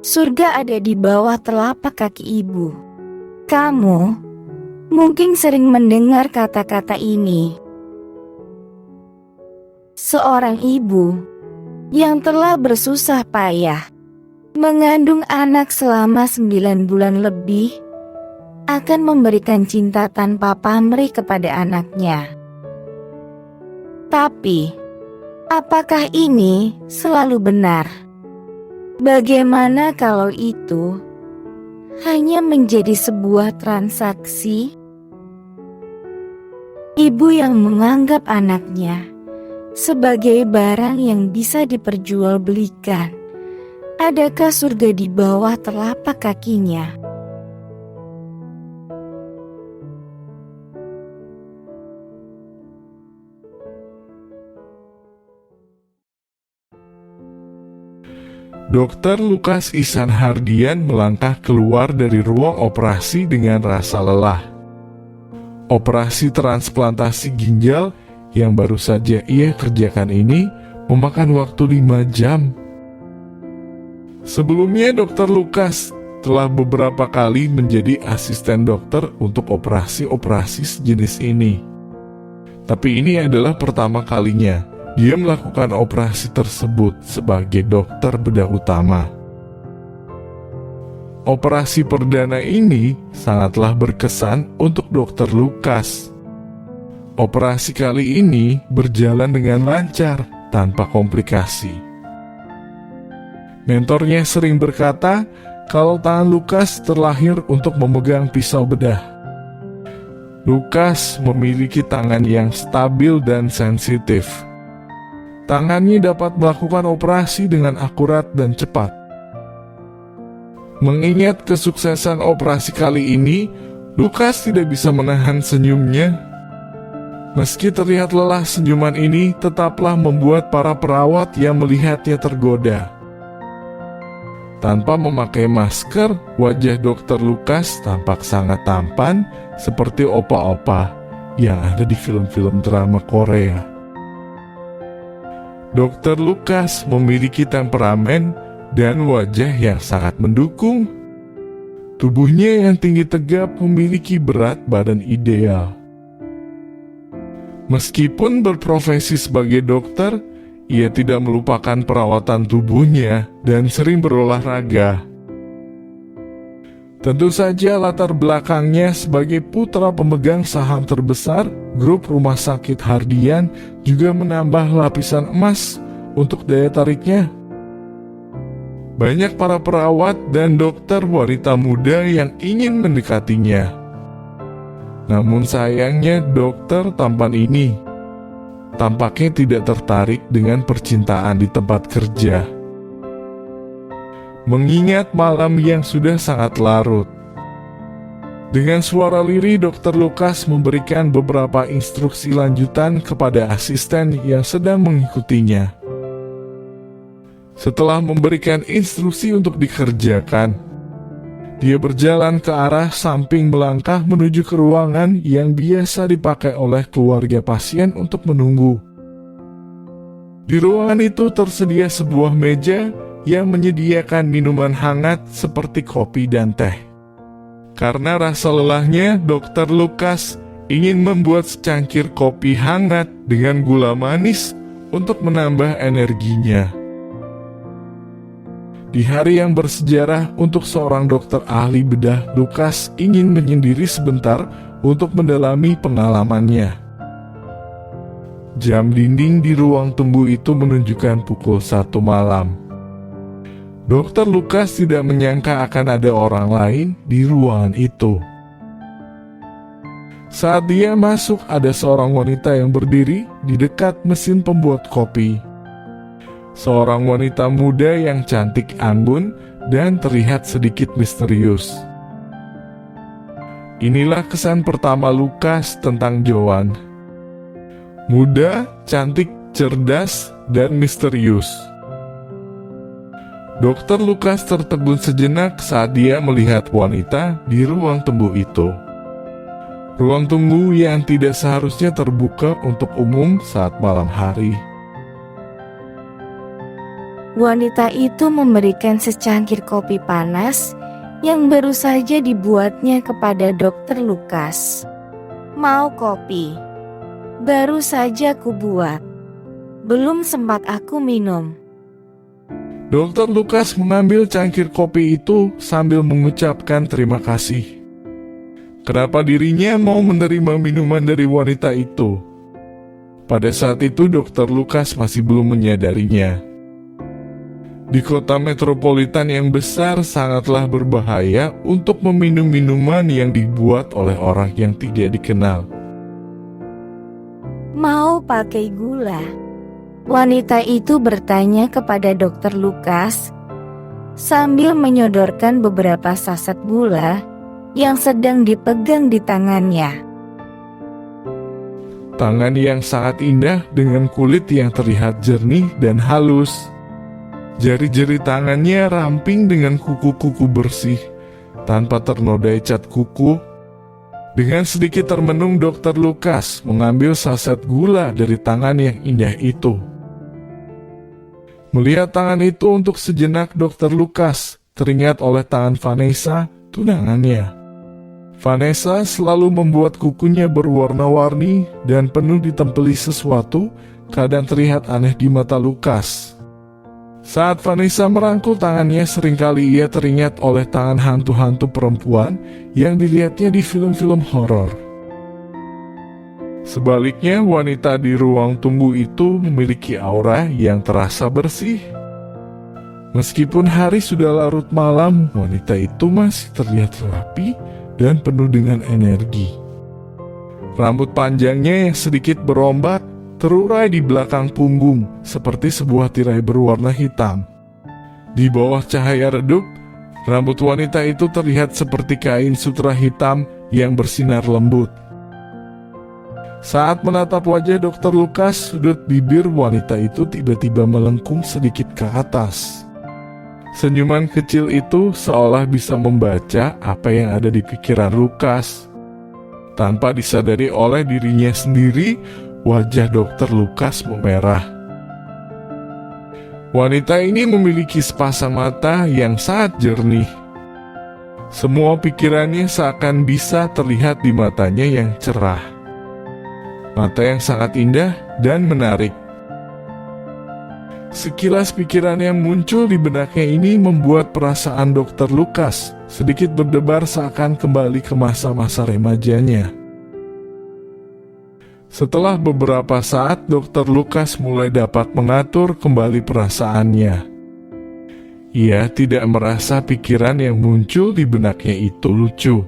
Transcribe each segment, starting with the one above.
Surga ada di bawah telapak kaki ibu. Kamu mungkin sering mendengar kata-kata ini. Seorang ibu yang telah bersusah payah mengandung anak selama 9 bulan lebih akan memberikan cinta tanpa pamrih kepada anaknya. Tapi, apakah ini selalu benar? Bagaimana kalau itu hanya menjadi sebuah transaksi? Ibu yang menganggap anaknya sebagai barang yang bisa diperjualbelikan. Adakah surga di bawah telapak kakinya? Dokter Lukas Ihsan Hardian melangkah keluar dari ruang operasi dengan rasa lelah. Operasi transplantasi ginjal yang baru saja ia kerjakan ini memakan waktu 5 jam. Sebelumnya Dokter Lukas telah beberapa kali menjadi asisten dokter untuk operasi-operasi sejenis ini. Tapi ini adalah pertama kalinya dia melakukan operasi tersebut sebagai dokter bedah utama. Operasi perdana ini sangatlah berkesan untuk Dokter Lukas. Operasi kali ini berjalan dengan lancar, tanpa komplikasi. Mentornya sering berkata kalau tangan Lukas terlahir untuk memegang pisau bedah. Lukas memiliki tangan yang stabil dan sensitif. Tangannya dapat melakukan operasi dengan akurat dan cepat. Mengingat kesuksesan operasi kali ini, Lukas tidak bisa menahan senyumnya. Meski terlihat lelah, senyuman ini tetaplah membuat para perawat yang melihatnya tergoda. Tanpa memakai masker, wajah Dokter Lukas tampak sangat tampan seperti opa-opa yang ada di film-film drama Korea. Dokter Lukas memiliki temperamen dan wajah yang sangat mendukung. Tubuhnya yang tinggi tegap memiliki berat badan ideal. Meskipun berprofesi sebagai dokter, ia tidak melupakan perawatan tubuhnya dan sering berolahraga. Tentu saja latar belakangnya sebagai putra pemegang saham terbesar grup rumah sakit Hardian juga menambah lapisan emas untuk daya tariknya. Banyak para perawat dan dokter wanita muda yang ingin mendekatinya. Namun sayangnya dokter tampan ini tampaknya tidak tertarik dengan percintaan di tempat kerja. Mengingat malam yang sudah sangat larut. Dengan suara lirih, Dokter Lukas memberikan beberapa instruksi lanjutan kepada asisten yang sedang mengikutinya. Setelah memberikan instruksi untuk dikerjakan, dia berjalan ke arah samping melangkah menuju ke ruangan yang biasa dipakai oleh keluarga pasien untuk menunggu. Di ruangan itu tersedia sebuah meja yang menyediakan minuman hangat seperti kopi dan teh. Karena rasa lelahnya, Dokter Lukas ingin membuat secangkir kopi hangat dengan gula manis untuk menambah energinya. Di hari yang bersejarah untuk seorang dokter ahli bedah, Lukas ingin menyendiri sebentar untuk mendalami pengalamannya. Jam dinding di ruang tunggu itu menunjukkan pukul 1 malam. Dokter Lukas tidak menyangka akan ada orang lain di ruangan itu. Saat dia masuk, ada seorang wanita yang berdiri di dekat mesin pembuat kopi. Seorang wanita muda yang cantik anggun dan terlihat sedikit misterius. Inilah kesan pertama Lukas tentang Joan. Muda, cantik, cerdas, dan misterius. Dokter Lukas tertegun sejenak saat dia melihat wanita di ruang tunggu itu. Ruang tunggu yang tidak seharusnya terbuka untuk umum saat malam hari. Wanita itu memberikan secangkir kopi panas yang baru saja dibuatnya kepada Dokter Lukas. "Mau kopi? Baru saja kubuat. Belum sempat aku minum." Dokter Lukas mengambil cangkir kopi itu sambil mengucapkan terima kasih. Kenapa dirinya mau menerima minuman dari wanita itu? Pada saat itu Dokter Lukas masih belum menyadarinya. Di kota metropolitan yang besar sangatlah berbahaya untuk meminum minuman yang dibuat oleh orang yang tidak dikenal. "Mau pakai gula?" Wanita itu bertanya kepada Dokter Lukas sambil menyodorkan beberapa saset gula yang sedang dipegang di tangannya. Tangan yang sangat indah dengan kulit yang terlihat jernih dan halus. Jari-jari tangannya ramping dengan kuku-kuku bersih, tanpa ternodai cat kuku. Dengan sedikit termenung, Dokter Lukas mengambil saset gula dari tangan yang indah itu. Melihat tangan itu untuk sejenak, Dokter Lukas teringat oleh tangan Vanessa, tunangannya. Vanessa selalu membuat kukunya berwarna-warni dan penuh ditempeli sesuatu, kadang terlihat aneh di mata Lukas. Saat Vanessa merangkul tangannya, seringkali ia teringat oleh tangan hantu-hantu perempuan yang dilihatnya di film-film horor. Sebaliknya, wanita di ruang tunggu itu memiliki aura yang terasa bersih. Meskipun hari sudah larut malam, wanita itu masih terlihat rapi dan penuh dengan energi. Rambut panjangnya yang sedikit berombak terurai di belakang punggung seperti sebuah tirai berwarna hitam. Di bawah cahaya redup, rambut wanita itu terlihat seperti kain sutra hitam yang bersinar lembut. Saat menatap wajah Dokter Lukas, sudut bibir wanita itu tiba-tiba melengkung sedikit ke atas. Senyuman kecil itu seolah bisa membaca apa yang ada di pikiran Lukas. Tanpa disadari oleh dirinya sendiri, wajah Dokter Lukas memerah. Wanita ini memiliki sepasang mata yang sangat jernih. Semua pikirannya seakan bisa terlihat di matanya yang cerah. Mata yang sangat indah dan menarik. Sekilas pikiran yang muncul di benaknya ini membuat perasaan Dokter Lukas sedikit berdebar seakan kembali ke masa-masa remajanya. Setelah beberapa saat, Dokter Lukas mulai dapat mengatur kembali perasaannya. Ia tidak merasa pikiran yang muncul di benaknya itu lucu.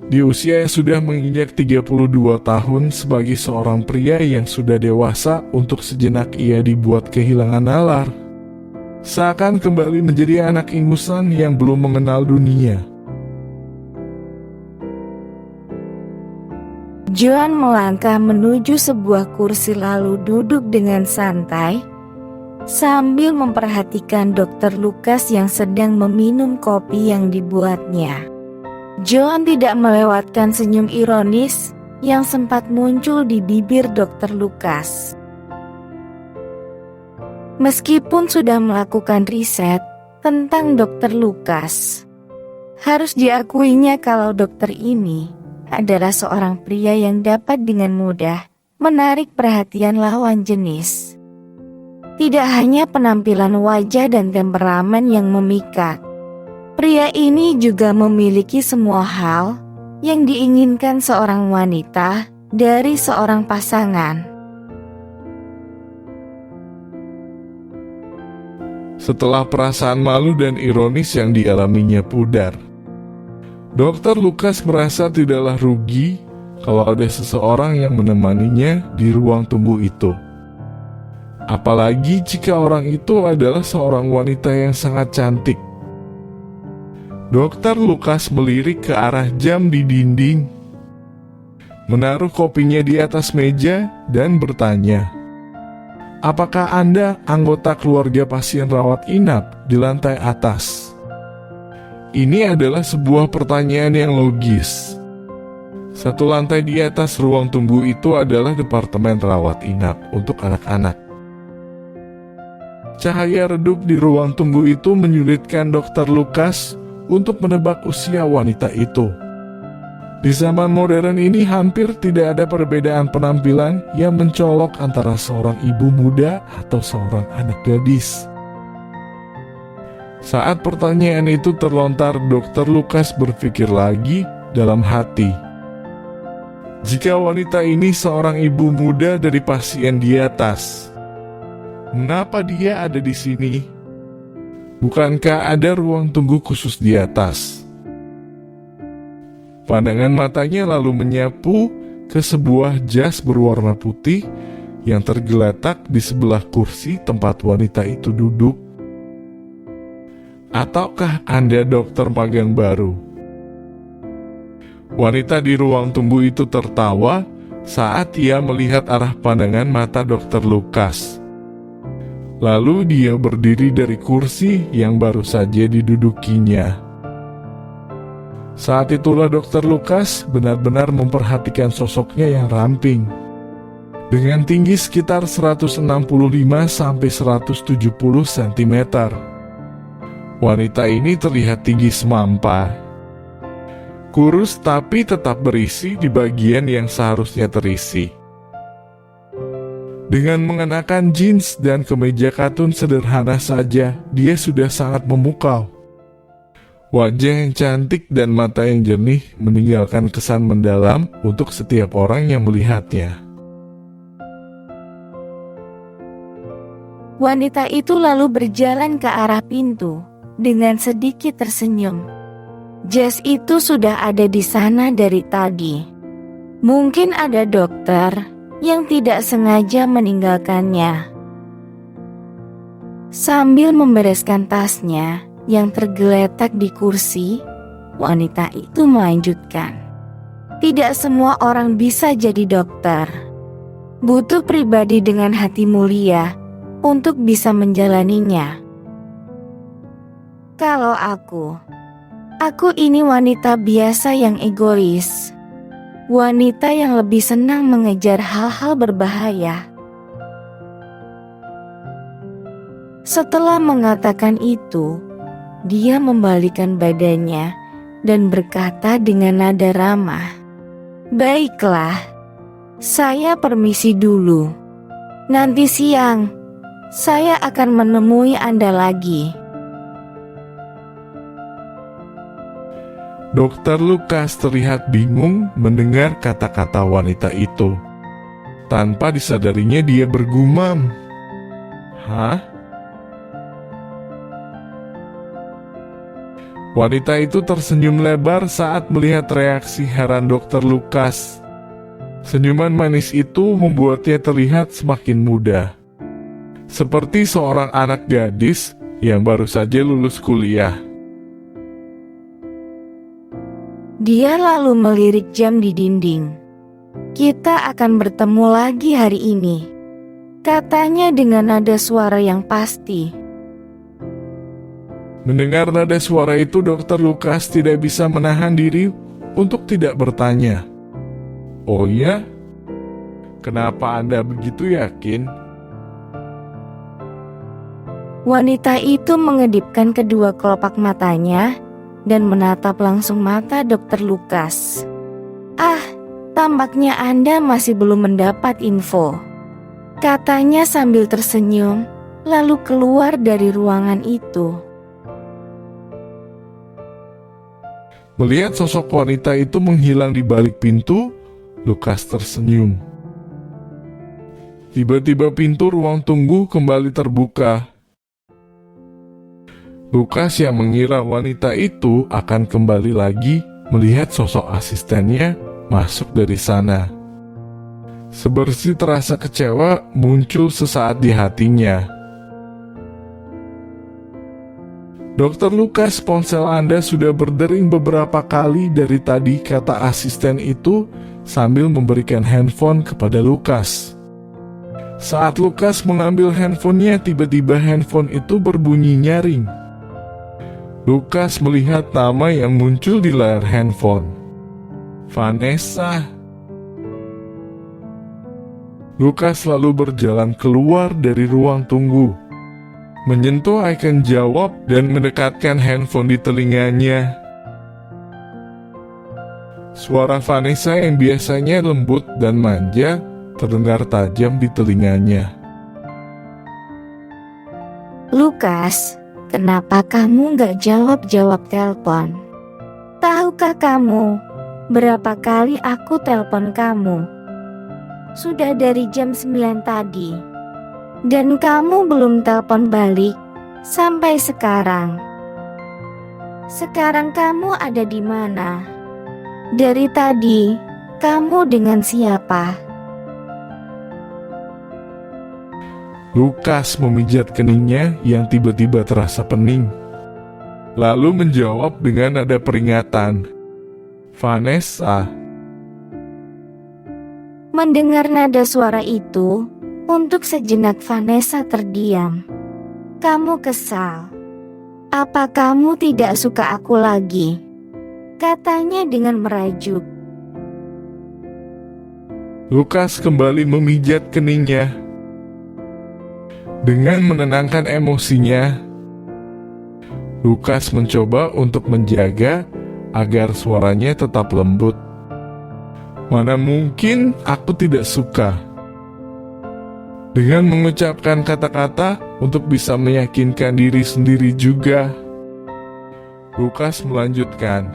Di usia yang sudah menginjak 32 tahun, sebagai seorang pria yang sudah dewasa, untuk sejenak ia dibuat kehilangan nalar. Seakan kembali menjadi anak ingusan yang belum mengenal dunia. John melangkah menuju sebuah kursi lalu duduk dengan santai sambil memperhatikan Dokter Lukas yang sedang meminum kopi yang dibuatnya. John tidak melewatkan senyum ironis yang sempat muncul di bibir Dokter Lukas. Meskipun sudah melakukan riset tentang Dokter Lukas, harus diakuinya kalau dokter ini adalah seorang pria yang dapat dengan mudah menarik perhatian lawan jenis. Tidak hanya penampilan wajah dan temperamen yang memikat, pria ini juga memiliki semua hal yang diinginkan seorang wanita dari seorang pasangan. Setelah perasaan malu dan ironis yang dialaminya pudar, Dokter Lukas merasa tidaklah rugi kalau ada seseorang yang menemaninya di ruang tunggu itu. Apalagi jika orang itu adalah seorang wanita yang sangat cantik. Dokter Lukas melirik ke arah jam di dinding, menaruh kopinya di atas meja dan bertanya, "Apakah Anda anggota keluarga pasien rawat inap di lantai atas?" Ini adalah sebuah pertanyaan yang logis. Satu lantai di atas ruang tunggu itu adalah departemen rawat inap untuk anak-anak. Cahaya redup di ruang tunggu itu menyulitkan Dr. Lukas untuk menebak usia wanita itu. Di zaman modern ini hampir tidak ada perbedaan penampilan yang mencolok antara seorang ibu muda atau seorang anak gadis. Saat pertanyaan itu terlontar, Dr. Lukas berpikir lagi dalam hati. Jika wanita ini seorang ibu muda dari pasien di atas, mengapa dia ada di sini? Bukankah ada ruang tunggu khusus di atas? Pandangan matanya lalu menyapu ke sebuah jas berwarna putih yang tergeletak di sebelah kursi tempat wanita itu duduk. Ataukah Anda dokter magang baru? Wanita di ruang tunggu itu tertawa saat ia melihat arah pandangan mata Dr. Lukas. Lalu dia berdiri dari kursi yang baru saja didudukinya. Saat itulah Dr. Lukas benar-benar memperhatikan sosoknya yang ramping. Dengan tinggi sekitar 165 sampai 170 cm. Wanita ini terlihat tinggi semampa. Kurus tapi tetap berisi di bagian yang seharusnya terisi. Dengan mengenakan jeans dan kemeja katun sederhana saja, dia sudah sangat memukau. Wajah yang cantik dan mata yang jernih meninggalkan kesan mendalam untuk setiap orang yang melihatnya. Wanita itu lalu berjalan ke arah pintu dengan sedikit tersenyum. Jas itu sudah ada di sana dari tadi. Mungkin ada dokter yang tidak sengaja meninggalkannya. Sambil membereskan tasnya yang tergeletak di kursi, wanita itu melanjutkan. Tidak semua orang bisa jadi dokter. Butuh pribadi dengan hati mulia untuk bisa menjalaninya. Kalau aku ini wanita biasa yang egois. Wanita yang lebih senang mengejar hal-hal berbahaya. Setelah mengatakan itu, dia membalikkan badannya dan berkata dengan nada ramah, "Baiklah, saya permisi dulu. Nanti siang, saya akan menemui Anda lagi." Dr. Lukas terlihat bingung mendengar kata-kata wanita itu. Tanpa disadarinya dia bergumam, "Hah?" Wanita itu tersenyum lebar saat melihat reaksi heran Dr. Lukas. Senyuman manis itu membuatnya terlihat semakin muda. Seperti seorang anak gadis yang baru saja lulus kuliah. Dia lalu melirik jam di dinding. "Kita akan bertemu lagi hari ini," katanya dengan nada suara yang pasti. Mendengar nada suara itu, Dr. Lukas tidak bisa menahan diri untuk tidak bertanya. "Oh ya? Kenapa Anda begitu yakin?" Wanita itu mengedipkan kedua kelopak matanya dan menatap langsung mata Dr. Lukas. "Ah, tampaknya Anda masih belum mendapat info," katanya sambil tersenyum, lalu keluar dari ruangan itu. Melihat sosok wanita itu menghilang di balik pintu, Lukas tersenyum. Tiba-tiba pintu ruang tunggu kembali terbuka. Lukas yang mengira wanita itu akan kembali lagi melihat sosok asistennya masuk dari sana. Sebersih terasa kecewa muncul sesaat di hatinya. "Dr. Lukas, ponsel Anda sudah berdering beberapa kali dari tadi," kata asisten itu sambil memberikan handphone kepada Lukas. Saat Lukas mengambil handphonenya, tiba-tiba handphone itu berbunyi nyaring. Lukas melihat nama yang muncul di layar handphone. Vanessa. Lukas lalu berjalan keluar dari ruang tunggu. menyentuh icon jawab dan mendekatkan handphone di telinganya. Suara Vanessa yang biasanya lembut dan manja terdengar tajam di telinganya. Lukas, kenapa kamu gak jawab-jawab telepon? Tahukah kamu berapa kali aku telepon kamu? Sudah dari jam 9 tadi. Dan kamu belum telepon balik sampai sekarang. Sekarang kamu ada di mana? Dari tadi, kamu dengan siapa? Lukas memijat keningnya yang tiba-tiba terasa pening. Lalu menjawab dengan nada peringatan. Vanessa. Mendengar nada suara itu, untuk sejenak Vanessa terdiam. Kamu kesal. Apa kamu tidak suka aku lagi? Katanya dengan merajuk. Lukas kembali memijat keningnya. Dengan menenangkan emosinya, Lukas mencoba untuk menjaga agar suaranya tetap lembut. Mana mungkin aku tidak suka. Dengan mengucapkan kata-kata untuk bisa meyakinkan diri sendiri juga, Lukas melanjutkan,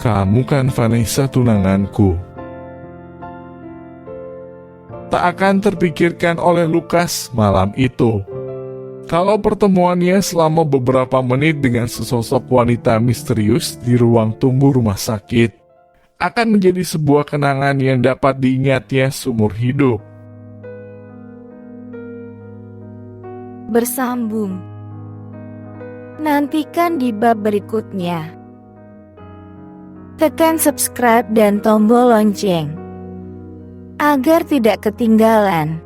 "Kamu kan Vanessa tunanganku." Tak akan terpikirkan oleh Lukas malam itu, kalau pertemuannya selama beberapa menit dengan sesosok wanita misterius di ruang tunggu rumah sakit akan menjadi sebuah kenangan yang dapat diingatnya seumur hidup. Bersambung. Nantikan di bab berikutnya. Tekan subscribe dan tombol lonceng agar tidak ketinggalan